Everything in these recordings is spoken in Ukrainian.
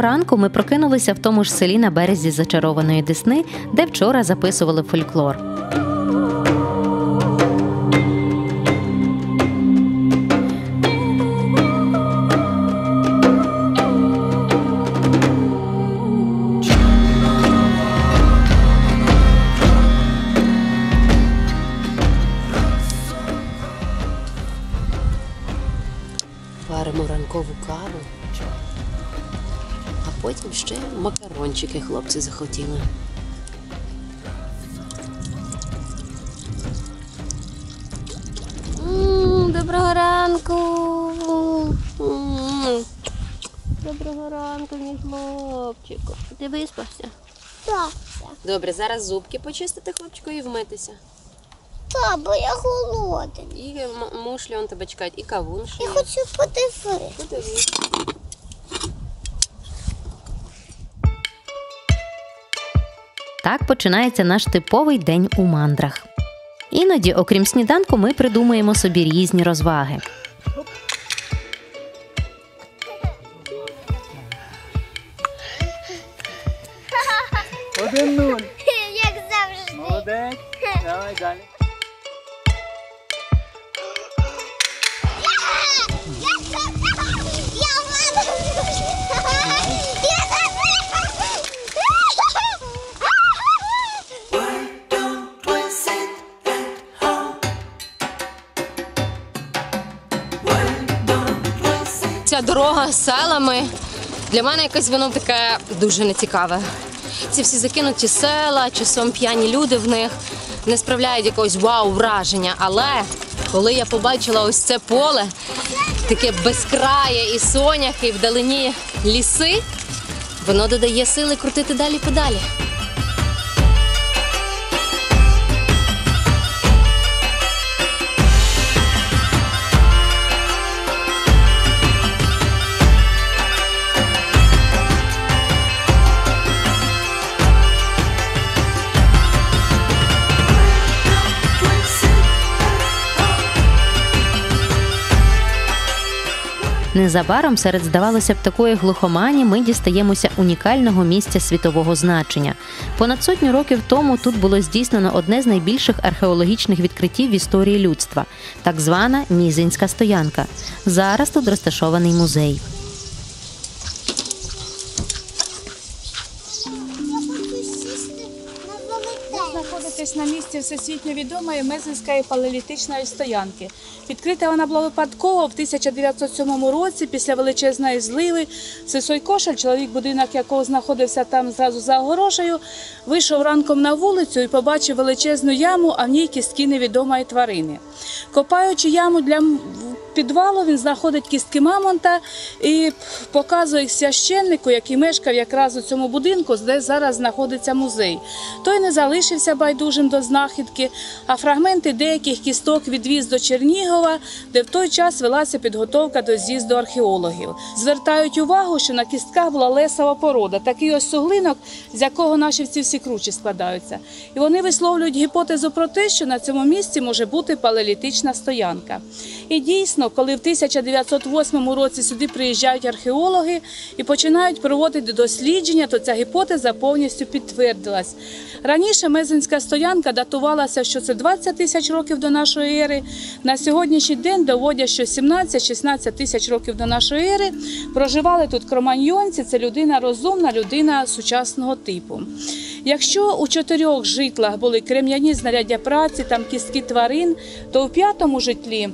ранку ми прокинулися в тому ж селі на березі зачарованої Десни, де вчора записували фольклор. Варимо ранкову каву, а потім ще макарончики хлопці захотіли. Доброго ранку! Доброго ранку, мій хлопчику. Ти виспався? Так. Добре, зараз зубки почистити, хлопчику, і вмитися. Так, бо я голодний. І мушлі он тебе чекають, і кавун ще Я є. хочу подивитися. Подивись. Так починається наш типовий день у мандрах. Іноді, окрім сніданку, ми придумуємо собі різні розваги. Один-нуль. Як завжди. Молодець. Давай далі. Ця дорога з селами, для мене якось воно таке дуже нецікаве. Ці всі закинуті села, часом п'яні люди в них не справляють якогось вау-враження. Але коли я побачила ось це поле, таке безкрає і соняхи, і вдалині ліси, воно додає сили крутити далі подалі. Незабаром серед, здавалося б, такої глухомані ми дістаємося унікального місця світового значення. Понад 100 років тому тут було здійснено одне з найбільших археологічних відкриттів в історії людства – так звана Мізинська стоянка. Зараз тут розташований музей. Знаходитесь на місці всесвітньо відомої Мезенської палеолітичної стоянки. Відкрита вона була випадково в 1907 році після величезної зливи. Сисой Кошель, чоловік, будинок якого знаходився там зразу за огорожею, вийшов ранком на вулицю і побачив величезну яму, а в ній кістки невідомої тварини. Копаючи яму для підвалу, він знаходить кістки мамонта і показує їх священнику, який мешкав якраз у цьому будинку, де зараз знаходиться музей. Той не залишився байдужим до знахідки, а фрагменти деяких кісток відвіз до Чернігова, де в той час велася підготовка до з'їзду археологів. Звертають увагу, що на кістках була лесова порода, такий ось суглинок, з якого наші всі кручі складаються. І вони висловлюють гіпотезу про те, що на цьому місці може бути палеолітична стоянка. І дійсно, коли в 1908 році сюди приїжджають археологи і починають проводити дослідження, то ця гіпотеза повністю підтвердилась. Раніше Мезенська стоянка датувалася, що це 20 тисяч років до нашої ери. На сьогоднішній день доводять, що 17-16 тисяч років до нашої ери проживали тут кроманьйонці, це людина розумна, людина сучасного типу. Якщо у 4 житлах були крем'яні знаряддя праці, там кістки тварин, то у 5-му житлі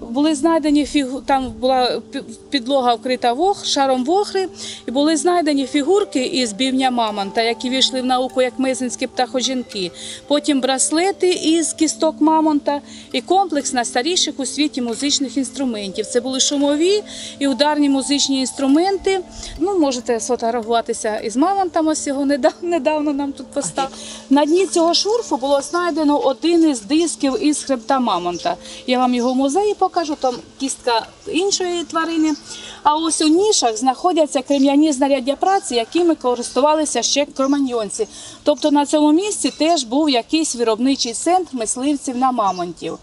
були знайдені, там була підлога вкрита шаром вохри, і були знайдені фігурки із бівня мамонта, які війшли в науку як мезенські птахожінки. Потім браслети із кісток мамонта і комплекс найстаріших у світі музичних інструментів. Це були шумові і ударні музичні інструменти. Можете сфотографуватися із мамонтом, ось його недавно нам тут поставили. На дні цього шурфу було знайдено один із дисків із хребта мамонта. Я вам його в музеї покажу, там кістка іншої тварини. А ось у нішах знаходяться крем'яні знаряддя праці, якими користувалися ще кроманьйонці. Тобто на цьому місці теж був якийсь виробничий центр мисливців на мамонтів.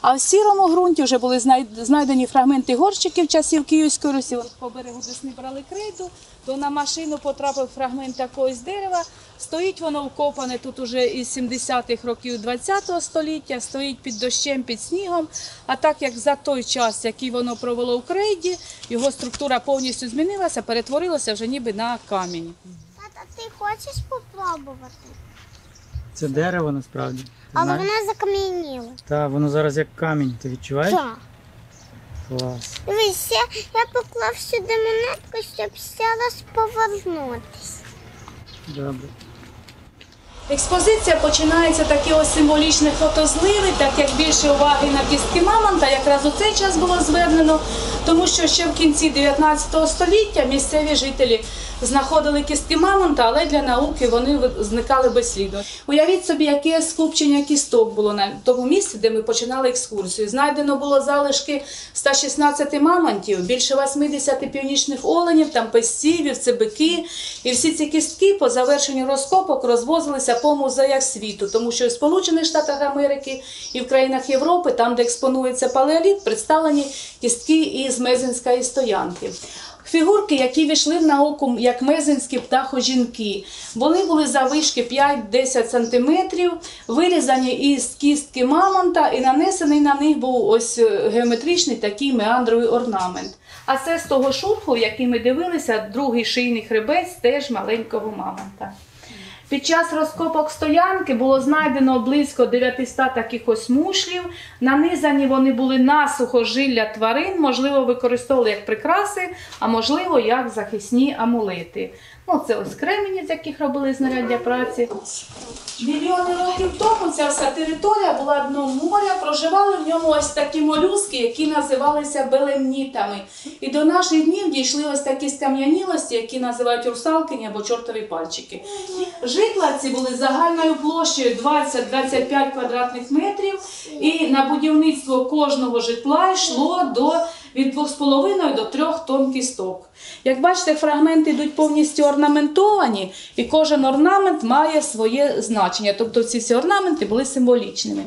А в сірому ґрунті вже були знайдені фрагменти горщиків часів Київської Русі. От по берегу Десни брали крейду, то на машину потрапив фрагмент якогось дерева. Стоїть воно вкопане тут уже із 70-х років ХХ століття, стоїть під дощем, під снігом. А так як за той час, який воно провело в крейді, його структура повністю змінилася, перетворилася вже ніби на камінь. Тата, ти хочеш попробувати? Це дерево насправді. Ти Але знаєш? воно закам'яніло. Так, воно зараз як камінь. Ти відчуваєш? Так. Клас. Дивись, я поклав сюди монетку, щоб ще раз повернутися. Добре. Експозиція починається такі ось символічні фотозливи, так як більше уваги на кістки мамонта якраз у цей час було звернено, тому що ще в кінці 19 століття місцеві жителі знаходили кістки мамонта, але для науки вони зникали безслідно. Уявіть собі, яке скупчення кісток було на тому місці, де ми починали екскурсію. Знайдено було залишки 116 мамонтів, більше 80 північних оленів, там песців, вівцебики. І всі ці кістки по завершенню розкопок розвозилися по музеях світу, тому що в Сполучених Штатах Америки і в країнах Європи, там, де експонується палеоліт, представлені кістки із Мезенської стоянки. Фігурки, які війшли в науку як мезенські птахожінки, вони були заввишки 5-10 см, вирізані із кістки мамонта і нанесений на них був ось геометричний такий меандровий орнамент. А це з того шурфу, який ми дивилися, другий шийний хребець теж маленького мамонта. Під час розкопок стоянки було знайдено близько 900 таких ось мушлів. Нанизані вони були на сухожилля тварин, можливо, використовували як прикраси, а можливо, як захисні амулети. Ну, це ось кремені, з яких робили знаряддя праці. Мільйони років тому ця вся територія була дном моря, проживали в ньому ось такі молюски, які називалися белемнітами. І до наших днів дійшли ось такі скам'янілості, які називають русалкині або чортові пальчики. Житла ці були загальною площею 20-25 квадратних метрів, і на будівництво кожного житла йшло від 2,5 до 3 тонн кісток. Як бачите, фрагменти йдуть повністю орнаментовані, і кожен орнамент має своє значення, тобто ці всі орнаменти були символічними.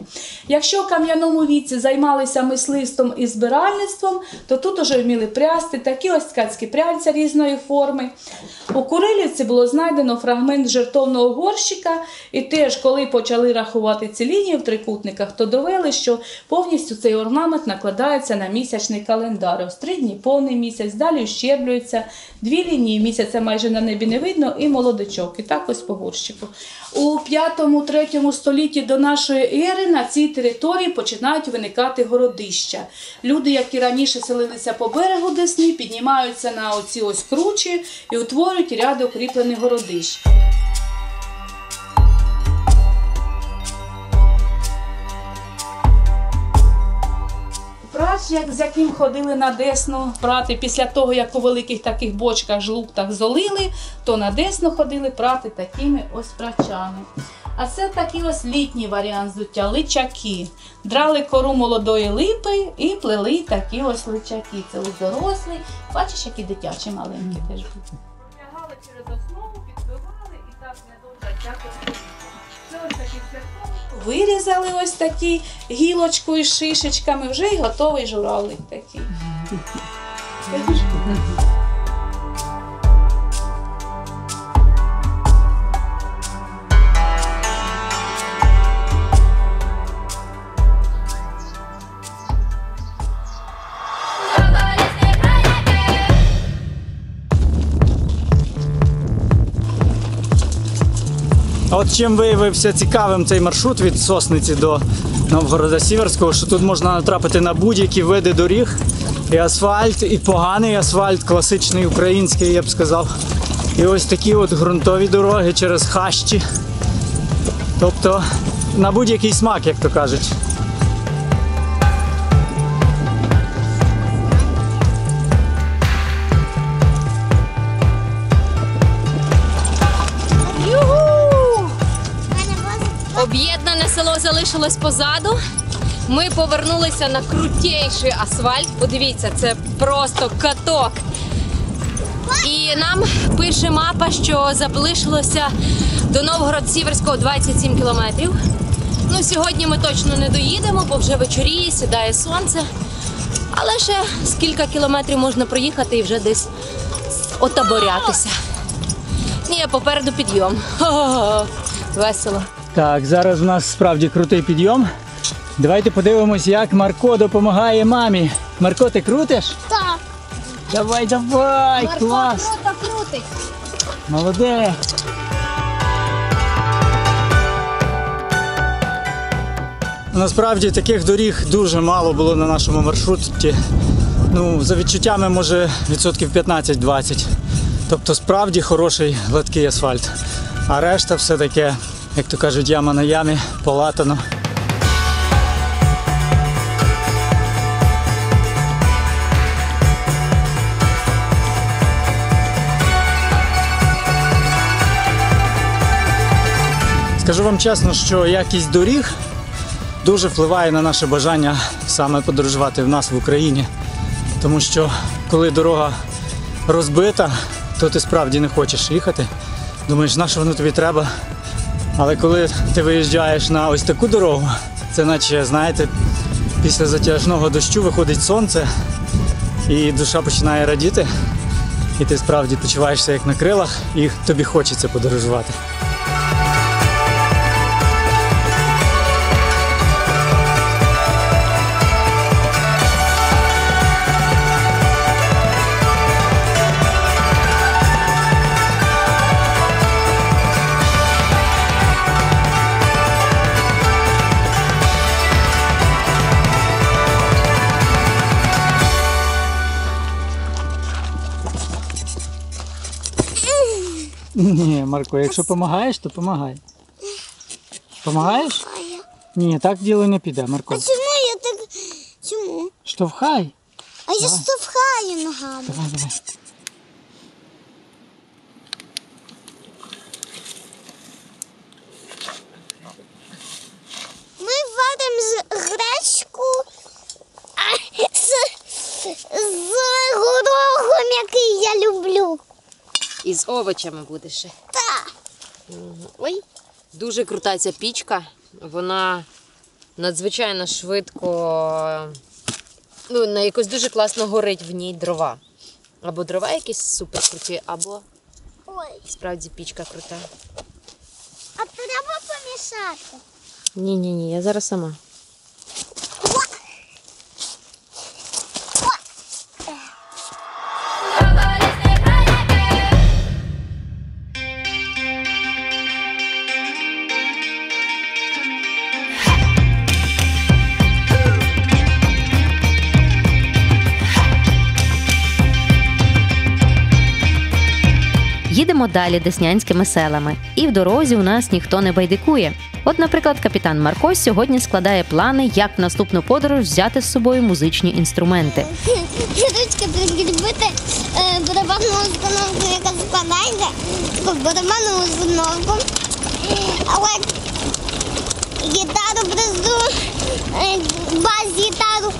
Якщо в кам'яному віці займалися мисливством і збиральництвом, то тут вже вміли прясти такі ось ткацькі пряльця різної форми. У Курилівці було знайдено фрагмент жертовного горщика, і теж, коли почали рахувати ці лінії в трикутниках, то довели, що повністю цей орнамент накладається на місячний календар. Ось 3 дні повний місяць, далі ущерблюється, 2 лінії місяця майже на небі не видно і молодичок. І так ось по горщику. У 5-3 столітті до нашої ери на цій території починають виникати городища. Люди, які раніше селилися по берегу Десни, піднімаються на оці ось кручі і утворюють ряд укріплених городищ. Прач, з яким ходили на Десну прати, після того, як у великих таких бочках, жлуктах золили, то на Десну ходили прати такими ось прачами. А це такий ось літній варіант взуття – личаки. Драли кору молодої липи і плели такі ось личаки. Це ось дорослі. Бачиш, які дитячі маленькі теж будуть. Лягали через основу, підбивали і так не дуже це ось такі вирізали ось такі гілочкою з шишечками, вже й готовий журавлик такий. А от чим виявився цікавим цей маршрут від Сосниці до Новгорода Сіверського, що тут можна натрапити на будь-які види доріг, і асфальт, і поганий асфальт, класичний український, я б сказав. І ось такі от ґрунтові дороги через хащі. Тобто на будь-який смак, як то кажуть. Об'єднане село залишилось позаду. Ми повернулися на крутейший асфальт. Подивіться, це просто каток. І нам пише мапа, що залишилося до Новгород-Сіверського 27 кілометрів. Ну, сьогодні ми точно не доїдемо, бо вже вечоріє, сідає сонце. Але ще з кілька кілометрів можна проїхати і вже десь отаборятися. Ні, попереду підйом. Хо-хо-хо. Весело. Так, зараз у нас справді крутий підйом. Давайте подивимось, як Марко допомагає мамі. Марко, ти крутиш? Так. Давай, давай, клас! крутить. Молодець! Насправді таких доріг дуже мало було на нашому маршруті. Ну, за відчуттями, може, відсотків 15-20. Тобто справді хороший гладкий асфальт. А решта все таке, як то кажуть, яма на ямі, полатано. Скажу вам чесно, що якість доріг дуже впливає на наше бажання саме подорожувати в нас в Україні. Тому що коли дорога розбита, то ти справді не хочеш їхати. Думаєш, на що воно тобі треба? Але коли ти виїжджаєш на ось таку дорогу, це наче, знаєте, після затяжного дощу виходить сонце і душа починає радіти. І ти справді почуваєшся як на крилах і тобі хочеться подорожувати. Ні, Марко, якщо допомагаєш, то допомагай. Помагаєш? Ні, так діло не піде, Марко. А чому я так... Чому? Штовхай. А я штовхаю ногами. Давай, давай. Ми варимо гречку з горохом, який я люблю. І з овочами будеш ще. Так. Ой, дуже крута ця пічка. Вона надзвичайно швидко, ну, на якось дуже класно горить в ній дрова. Або дрова якісь супер круті, або Ой, справді пічка крута. а треба помішати. Ні, я зараз сама. Їдемо далі деснянськими селами. І в дорозі у нас ніхто не байдикує. От, наприклад, капітан Марко сьогодні складає плани, як в наступну подорож взяти з собою музичні інструменти. Ручка прикріпити барабанну установку, яка складається, барабанну установку, але гітару призу, бас-гітару,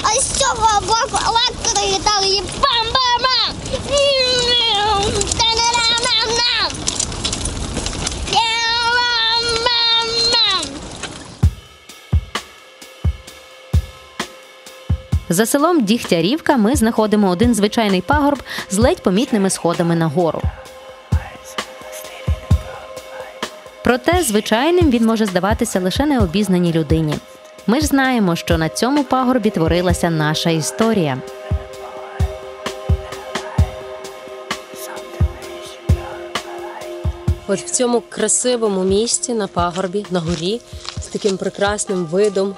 а з цього боку електрогітару і пам-пам-пам! За селом Дігтярівка ми знаходимо один звичайний пагорб з ледь помітними сходами на гору. Проте звичайним він може здаватися лише необізнаній людині. Ми ж знаємо, що на цьому пагорбі творилася наша історія. От в цьому красивому місці на пагорбі, на горі, з таким прекрасним видом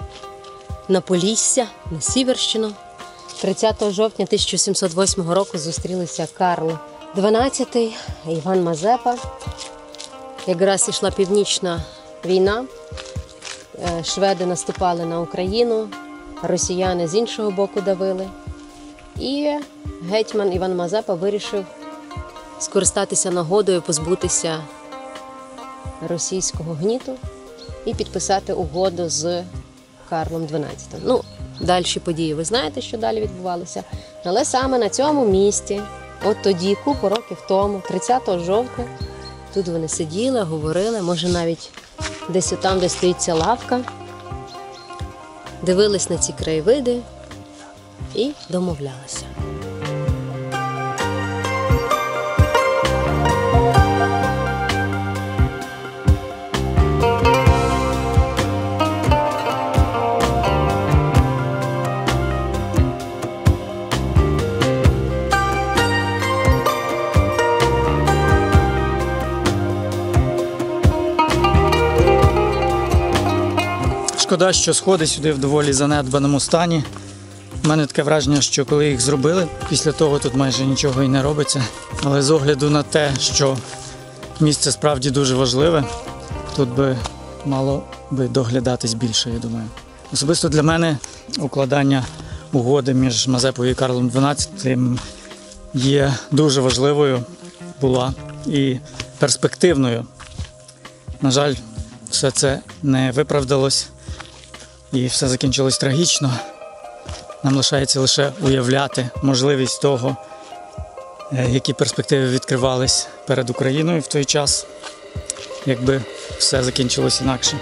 на Полісся, на Сіверщину. 30 жовтня 1708 року зустрілися Карл XII і Іван Мазепа. Якраз ішла північна війна, шведи наступали на Україну, росіяни з іншого боку давили. І гетьман Іван Мазепа вирішив скористатися нагодою, позбутися російського гніту і підписати угоду з Карлом XII. Ну, далі події, ви знаєте, що далі відбувалося. Але саме на цьому місці, от тоді, купу років тому, 30 жовтня, тут вони сиділи, говорили, може навіть десь отам, де стоїть ця лавка, дивились на ці краєвиди і домовлялися. Шкода, що сходи сюди в доволі занедбаному стані. У мене таке враження, що коли їх зробили, після того тут майже нічого і не робиться. Але з огляду на те, що місце справді дуже важливе, тут би мало би доглядатись більше, я думаю. Особисто для мене укладання угоди між Мазепою і Карлом XII є дуже важливою, була і перспективною. На жаль, все це не виправдалось і все закінчилось трагічно. Нам лишається лише уявляти можливість того, які перспективи відкривались перед Україною в той час, якби все закінчилось інакше.